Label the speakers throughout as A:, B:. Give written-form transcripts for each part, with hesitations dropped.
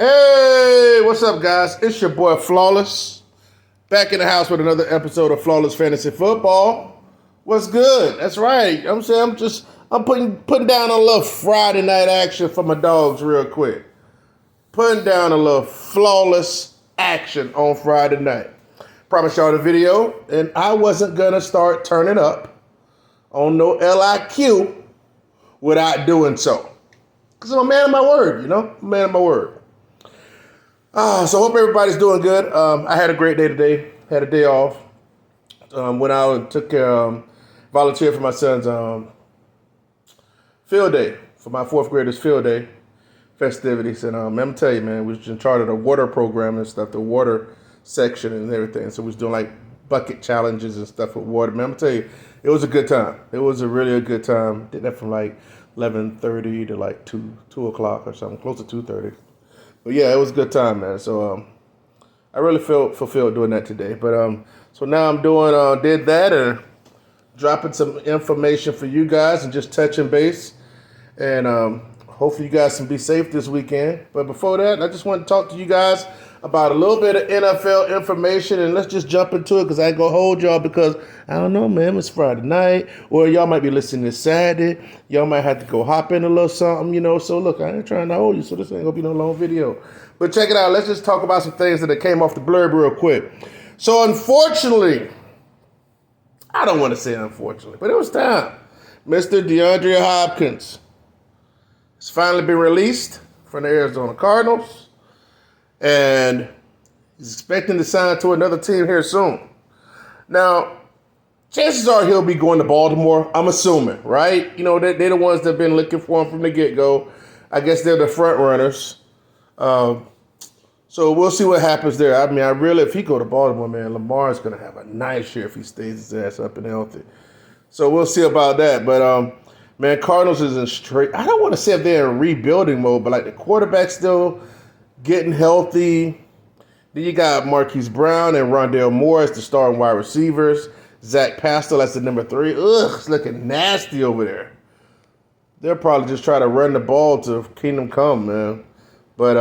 A: Hey, what's up, guys? It's your boy Flawless, back in the house with another episode of Flawless Fantasy Football. What's good? That's right. I'm putting down a little Friday night action for my dogs real quick. Putting down a little flawless action on Friday night. Promise y'all the video, and I wasn't gonna start turning up on no LIQ without doing so. Because I'm a man of my word, I'm a man of my word. So hope everybody's doing good. I had a great day today. Had a day off. Went out and took volunteered for my son's field day, for my fourth graders field day festivities. And I'm gonna tell you, man, we was in charge of the water program and stuff, the water section and everything. So we was doing like bucket challenges and stuff with water. Man, I'm gonna tell you, it was a good time. It was a good time. Did that from like 11:30 to like 2 o'clock or something, close to 2:30. But yeah, it was a good time, man. So I really felt fulfilled doing that today. But so now I'm did that and dropping some information for you guys and just touching base. And hopefully you guys can be safe this weekend. But before that, I just want to talk to you guys about a little bit of NFL information, and let's just jump into it because I ain't gonna hold y'all because I don't know, man, it's Friday night, or y'all might be listening this Saturday. Y'all might have to go hop in a little something, So look, I ain't trying to hold you, so this ain't gonna be no long video. But check it out. Let's just talk about some things that came off the blurb real quick. So unfortunately, I don't want to say unfortunately, but it was time. Mr. DeAndre Hopkins has finally been released from the Arizona Cardinals. And he's expecting to sign to another team here soon. Now, chances are he'll be going to Baltimore, I'm assuming, right? They're the ones that have been looking for him from the get-go. I guess they're the front runners. So we'll see what happens there. I mean, if he go to Baltimore, man, Lamar's going to have a nice year if he stays his ass up and healthy. So we'll see about that. But, man, Cardinals is in straight, I don't want to say if they're in rebuilding mode, but like the quarterback's still getting healthy. Then you got Marquise Brown and Rondale Moore as the starting wide receivers. Zach Pascal as the number 3. Ugh, it's looking nasty over there. They'll probably just try to run the ball to Kingdom Come, man. But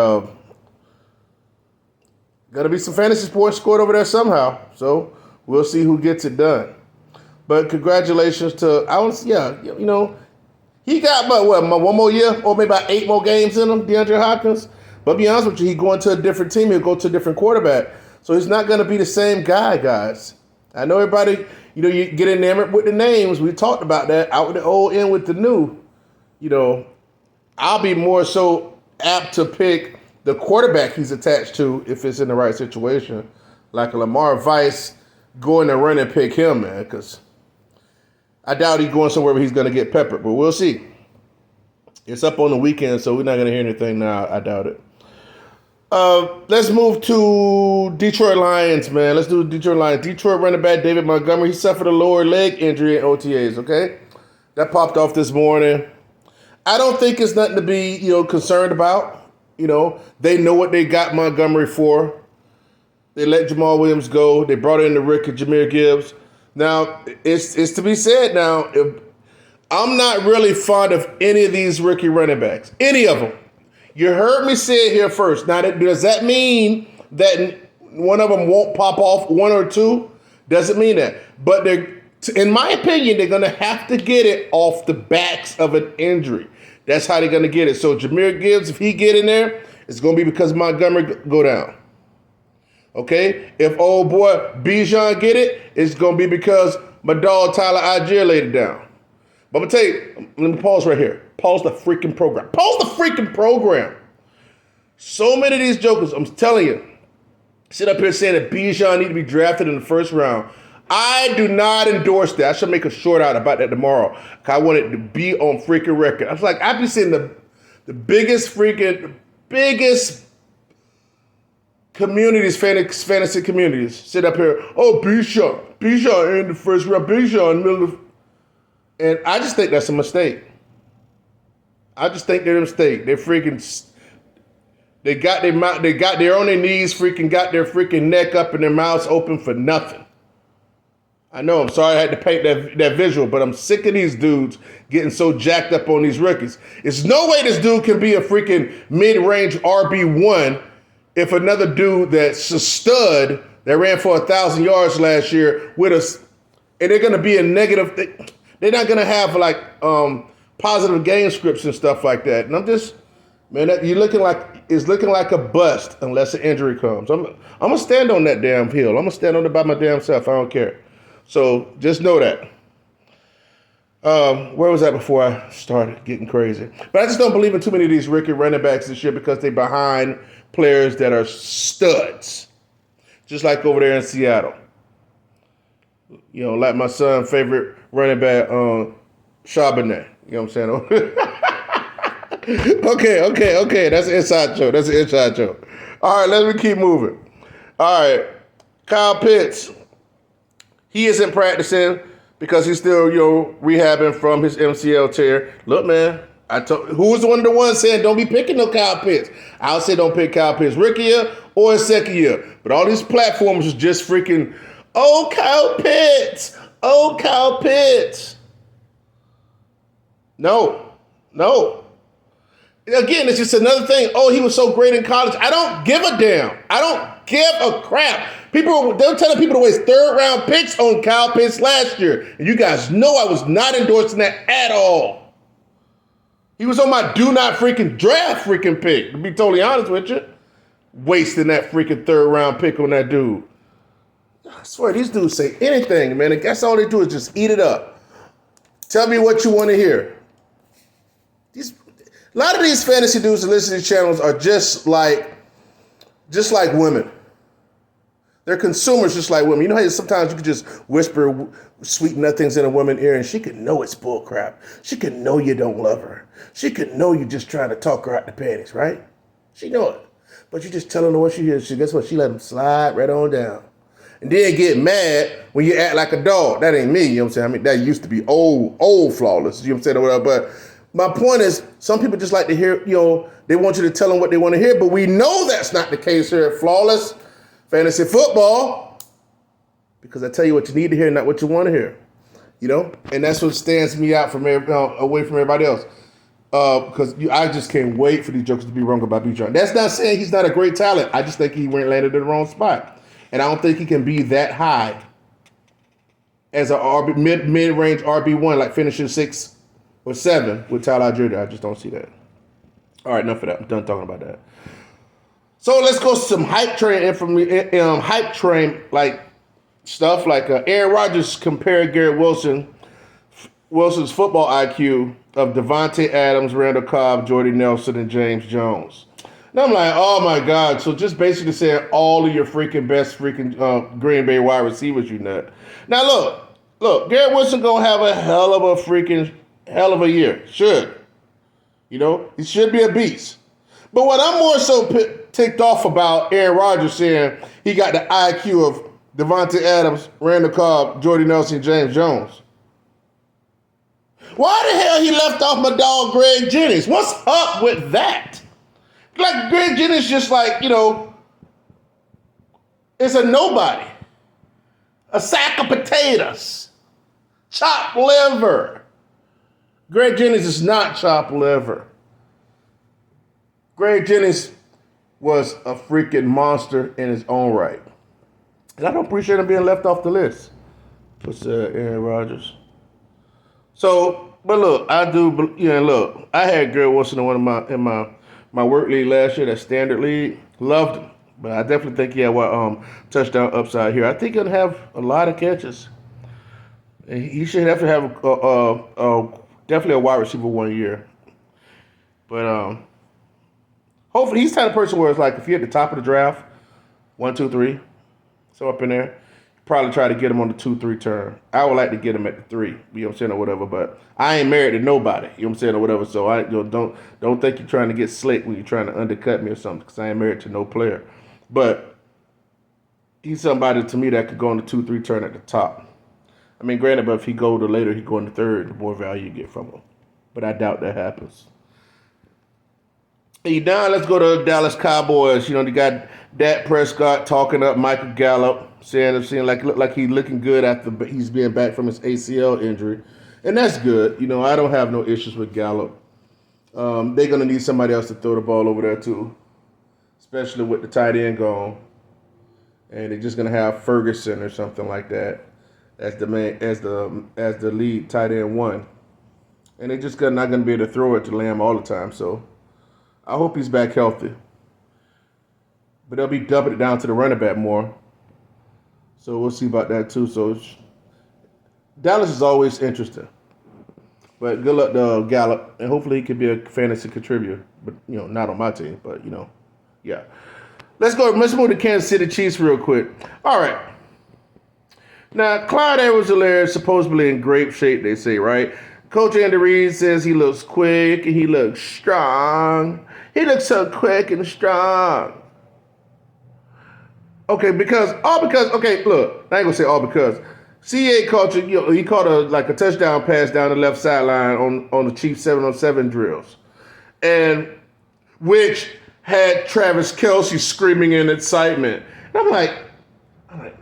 A: gotta be some fantasy points scored over there somehow. So we'll see who gets it done. But congratulations to he got one more year or maybe about 8 more games in him, DeAndre Hopkins. But be honest with you, he's going to a different team. He'll go to a different quarterback. So he's not going to be the same guy, guys. I know everybody, you get enamored with the names. We talked about that, out with the old, in with the new. I'll be more so apt to pick the quarterback he's attached to if it's in the right situation. Like a Lamar Vice, going and run and pick him, man, because I doubt he's going somewhere where he's going to get peppered. But we'll see. It's up on the weekend, so we're not going to hear anything now. I doubt it. Let's move to Detroit Lions, man. Let's do Detroit Lions. Detroit running back David Montgomery, he suffered a lower leg injury in OTAs, okay? That popped off this morning. I don't think it's nothing to be, concerned about. They know what they got Montgomery for. They let Jamal Williams go. They brought in the rookie Jahmyr Gibbs. Now, it's to be said now, if I'm not really fond of any of these rookie running backs. Any of them. You heard me say it here first. Now, does that mean that one of them won't pop off, one or two? Doesn't mean that. But in my opinion, they're going to have to get it off the backs of an injury. That's how they're going to get it. So Jahmyr Gibbs, if he get in there, it's going to be because Montgomery go down. Okay? If old boy Bijan get it, it's going to be because my dog Tyler Algier laid it down. But I'm going to tell you, let me pause right here. Pause the freaking program. Pause the freaking program. So many of these jokers, I'm telling you, sit up here saying that Bijan need to be drafted in the first round. I do not endorse that. I should make a short out about that tomorrow. I want it to be on freaking record. I was like, I've been seeing the biggest communities, fantasy communities, sit up here. Oh, Bijan in the first round. Bijan in the middle of. And I just think that's a mistake. I just think they're a mistake. They're freaking. They got their on their knees, freaking got their freaking neck up and their mouths open for nothing. I know. I'm sorry I had to paint that visual, but I'm sick of these dudes getting so jacked up on these rookies. There's no way this dude can be a freaking mid-range RB1 if another dude that's a stud that ran for 1,000 yards last year with us, and they're going to be a negative. They're not going to have like positive game scripts and stuff like that. And I'm just, man, it's looking like a bust unless an injury comes. I'm gonna stand on that damn hill. I'm gonna stand on it by my damn self. I don't care. So just know that. Where was that before I started getting crazy? But I just don't believe in too many of these rookie running backs this year because they're behind players that are studs. Just like over there in Seattle. You know, like my son's favorite running back, Charbonnet. You know what I'm saying? Okay. That's an inside joke. All right, let me keep moving. All right, Kyle Pitts. He isn't practicing because he's still, rehabbing from his MCL tear. Look, man, who was one of the ones saying don't be picking no Kyle Pitts? I'll say don't pick Kyle Pitts rookie year or his second year. But all these platforms is just freaking, oh, Kyle Pitts. No. Again, it's just another thing. Oh, he was so great in college. I don't give a damn. I don't give a crap. They were telling people to waste third-round picks on Kyle Pitts last year. And you guys know I was not endorsing that at all. He was on my do not freaking draft freaking pick, to be totally honest with you. Wasting that freaking third-round pick on that dude. I swear, these dudes say anything, man. That's all they do is just eat it up. Tell me what you want to hear. A lot of these fantasy dudes that listen to these channels are just like women. They're consumers just like women. You know how sometimes you can just whisper sweet nothings in a woman's ear and she can know it's bull crap. She can know you don't love her. She can know you're just trying to talk her out the panties, right? She know it. But you just telling her what she hears. Guess what? She let them slide right on down. And then get mad when you act like a dog. That ain't me, you know what I'm saying? I mean, that used to be old flawless, you know what I'm saying? Or whatever. But my point is, some people just like to hear, they want you to tell them what they want to hear, but we know that's not the case here at Flawless Fantasy Football, because I tell you what you need to hear, not what you want to hear, and that's what stands me out from away from everybody else, because I just can't wait for these jokers to be wrong about Bijan. That's not saying he's not a great talent. I just think he landed in the wrong spot, and I don't think he can be that high as a mid-range RB1, like finishing 6 or 7 with Tyler Algier. I just don't see that. All right, enough of that. I'm done talking about that. So let's go to some hype train like stuff like Aaron Rodgers compared Garrett Wilson's football IQ of Devontae Adams, Randall Cobb, Jordy Nelson, and James Jones. And I'm like, oh my God. So just basically saying all of your freaking best Green Bay wide receivers, you nut. Now look, Garrett Wilson gonna have a hell of a year. Should. He should be a beast. But what I'm more so ticked off about Aaron Rodgers saying he got the IQ of Devontae Adams, Randall Cobb, Jordy Nelson, James Jones. Why the hell he left off my dog Greg Jennings? What's up with that? Like Greg Jennings just like, is a nobody. A sack of potatoes. Chopped liver. Greg Jennings is not chopped liver. Greg Jennings was a freaking monster in his own right. And I don't appreciate him being left off the list. What's Aaron Rodgers? So, but look, I had Garrett Wilson in my work league last year, that standard league. Loved him. But I definitely think he had touchdown upside here. I think he'll have a lot of catches. He should have to have definitely a wide receiver 1 year. But hopefully he's the type of person where it's like if you're at the top of the draft, 1, 2, 3, so up in there, probably try to get him on the 2-3 turn. I would like to get him at the 3, you know what I'm saying, or whatever. But I ain't married to nobody, you know what I'm saying, or whatever. So I don't think you're trying to get slick when you're trying to undercut me or something, because I ain't married to no player. But he's somebody to me that could go on the 2-3 turn at the top. I mean, granted, but if he go to later, he go in the 3rd, the more value you get from him. But I doubt that happens. Now let's go to the Dallas Cowboys. They got Dak Prescott talking up Michael Gallup. saying like he's looking good after he's being back from his ACL injury, and that's good. I don't have no issues with Gallup. They're gonna need somebody else to throw the ball over there too, especially with the tight end gone, and they're just gonna have Ferguson or something like that as the lead tight end one, and they're just not gonna be able to throw it to Lamb all the time. So I hope he's back healthy. But they'll be dumping it down to the running back more. So we'll see about that too. So Dallas is always interesting. But good luck to Gallup, and hopefully he can be a fantasy contributor. But not on my team. But yeah. Let's move to Kansas City Chiefs real quick. All right. Now Clyde Edwards-Helaire is supposedly in great shape, they say, right? Coach Andy Reid says he looks quick and he looks strong. He looks so quick and strong. Okay, look, I ain't gonna say all because CA caught he caught a touchdown pass down the left sideline on the Chiefs 7-on-7 drills, and which had Travis Kelce screaming in excitement. And I'm like,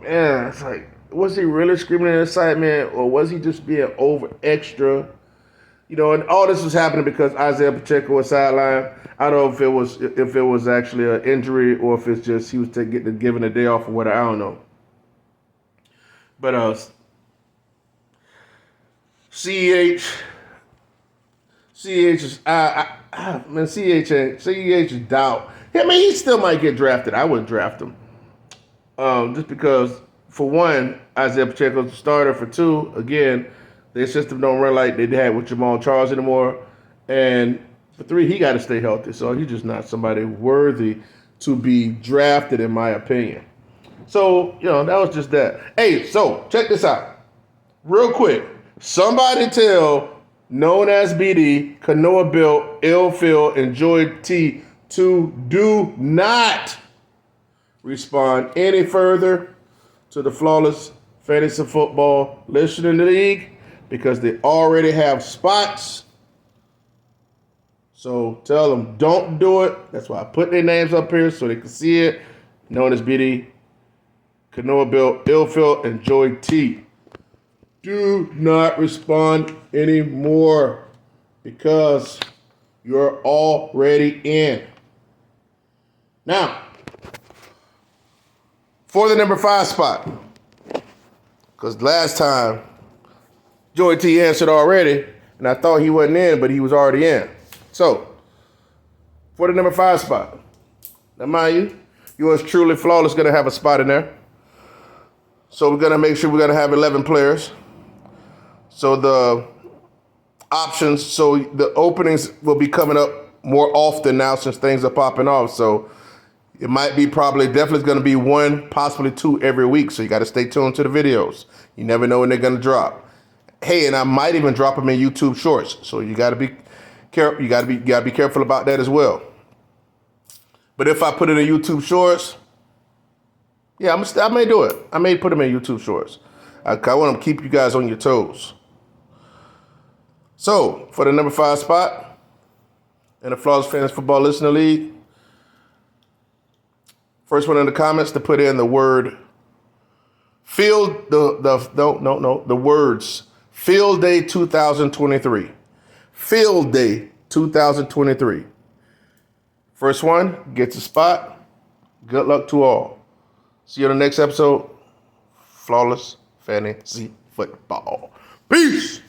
A: man, it's like, was he really screaming in excitement, or was he just being over extra? And all this was happening because Isaiah Pacheco was sidelined. I don't know if it was actually an injury or if it's just he was given a day off or whatever. I don't know. But CEH is CEH is doubt. I mean, he still might get drafted. I wouldn't draft him. Just because, for one, Isaiah Pacheco's the starter. For two, again, their system don't run like they had with Jamal Charles anymore. And for three, he got to stay healthy. So he's just not somebody worthy to be drafted, in my opinion. So, that was just that. Hey, so check this out. Real quick. Somebody tell known as BD, Kanoa Bill, Ill Phil, and Joy T to do not respond any further to the Flawless Fantasy Football Listening League, because they already have spots. So tell them don't do it. That's why I put their names up here so they can see it. Known as BD, Kanoa Bill, Ilfil, and Joy T. Do not respond anymore because you're already in. Now, for the number 5 spot, because last time Joy T answered already, and I thought he wasn't in, but he was already in. So, for the number 5 spot, now mind you, yours truly Flawless going to have a spot in there. So we're going to make sure we're going to have 11 players. So the options, so the openings will be coming up more often now since things are popping off. So it might be definitely going to be 1, possibly 2 every week. So you got to stay tuned to the videos. You never know when they're going to drop. Hey, and I might even drop them in YouTube Shorts. So you got to be careful. You got to be careful about that as well. But if I put it in YouTube Shorts, yeah, I may do it. I may put them in YouTube Shorts. I want to keep you guys on your toes. So for the number 5 spot in the Flawless Fantasy Football Listener League, first one in the comments to put in the word the words Field Day 2023. Field Day 2023. First one gets a spot. Good luck to all. See you on the next episode. Flawless Fantasy Football. Peace.